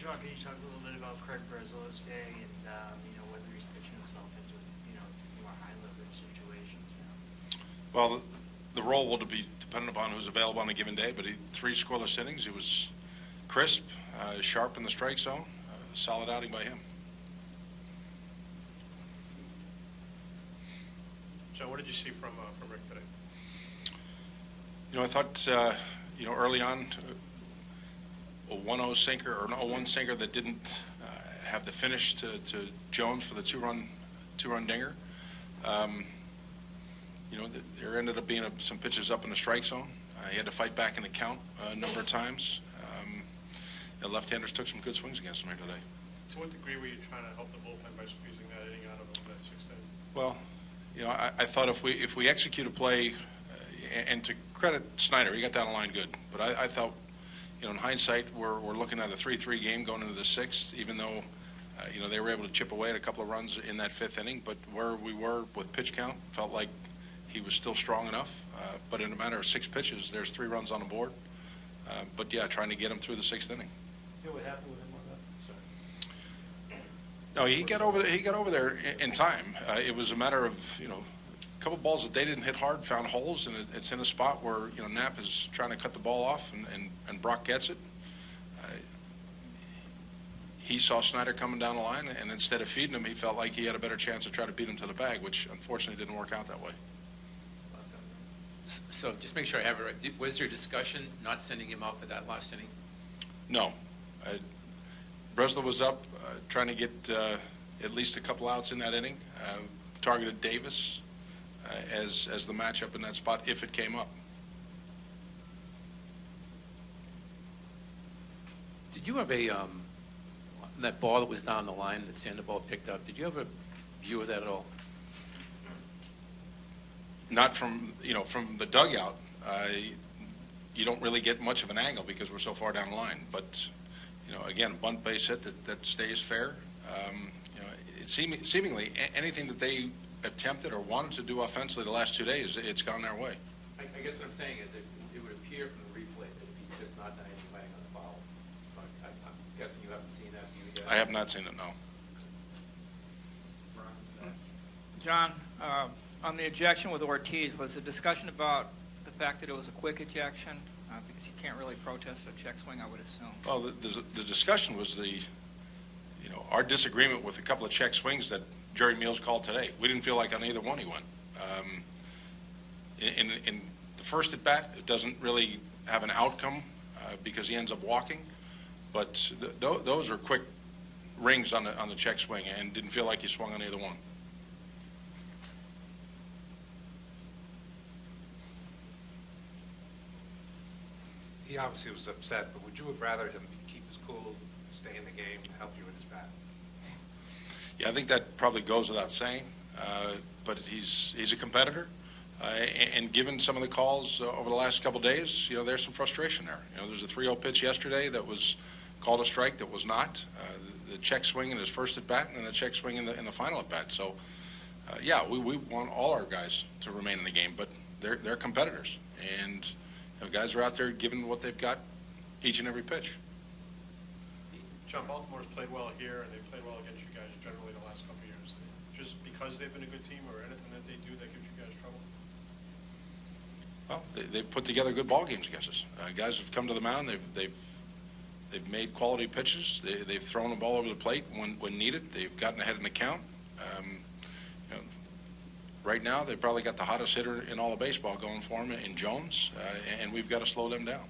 John, can you talk a little bit about Craig Breslow's day and whether he's pitching himself into more high leverage situations? Well, the role will be dependent upon who's available on a given day, but 3 scoreless innings. He was crisp, sharp in the strike zone. Solid outing by him. John, what did you see from Rick today? I thought early on a 1-0 sinker or an 0-1 sinker that didn't have the finish to Jones for the two-run dinger. There ended up being some pitches up in the strike zone. He had to fight back in the count a number of times. The left-handers took some good swings against him here today. To what degree were you trying to help the bullpen by squeezing that inning out of him, that 6th inning? Well, I thought if we execute a play, and to credit Snyder, he got down the line good. But I thought, in hindsight, we're looking at a 3-3 game going into the 6th, even though, they were able to chip away at a couple of runs in that 5th inning. But where we were with pitch count, felt like he was still strong enough. But in a matter of 6 pitches, there's 3 runs on the board. But yeah, trying to get him through the 6th inning. You know what happened with him on that? Sorry. No, he got over there in time. It was a matter of, a couple balls that they didn't hit hard, found holes, and it's in a spot where, Knapp is trying to cut the ball off, and Brock gets it. He saw Snyder coming down the line, and instead of feeding him, he felt like he had a better chance to try to beat him to the bag, which unfortunately didn't work out that way. So just make sure I have it right. Was there discussion not sending him out for that last inning? No. Breslow was up trying to get at least a couple outs in that inning. Targeted Davis as the matchup in that spot if it came up. Did you have that ball that was down the line that Sandoval picked up, did you have a view of that at all? Not from the dugout. You don't really get much of an angle because we're so far down the line. But again, bunt base hit that stays fair. Seemingly anything that they attempted or wanted to do offensively the last 2 days, it's gone their way. I guess what I'm saying is it would appear from the replay that he's just not done anything on the foul. I'm guessing you haven't seen that view yet. I have not seen it, no. John, on the ejection with Ortiz, was the discussion about the fact that it was a quick ejection? Because you can't really protest a check swing, I would assume. Well, the discussion was our disagreement with a couple of check swings that Jerry Meals called today. We didn't feel like on either one he went. In the first at bat, it doesn't really have an outcome because he ends up walking. But those are quick rings on the check swing, and didn't feel like he swung on either one. He obviously was upset, but would you have rather him keep his cool, stay in the game, help you with his bat? Yeah, I think that probably goes without saying. But he's a competitor, and given some of the calls over the last couple of days, there's some frustration there. There's a 3-0 pitch yesterday that was called a strike that was not. The check swing in his first at bat, and the check swing in the final at bat. So, yeah, we want all our guys to remain in the game, but they're competitors, and guys are out there giving what they've got each and every pitch. John, Baltimore's played well here, and they've played well against you guys generally the last couple of years. Just because they've been a good team, or anything that they do that gives you guys trouble? Well, they've put together good ball games against us. Guys have come to the mound. They've made quality pitches. They've thrown the ball over the plate when needed. They've gotten ahead in the count. Right now, they've probably got the hottest hitter in all of baseball going for them in Jones, and we've got to slow them down.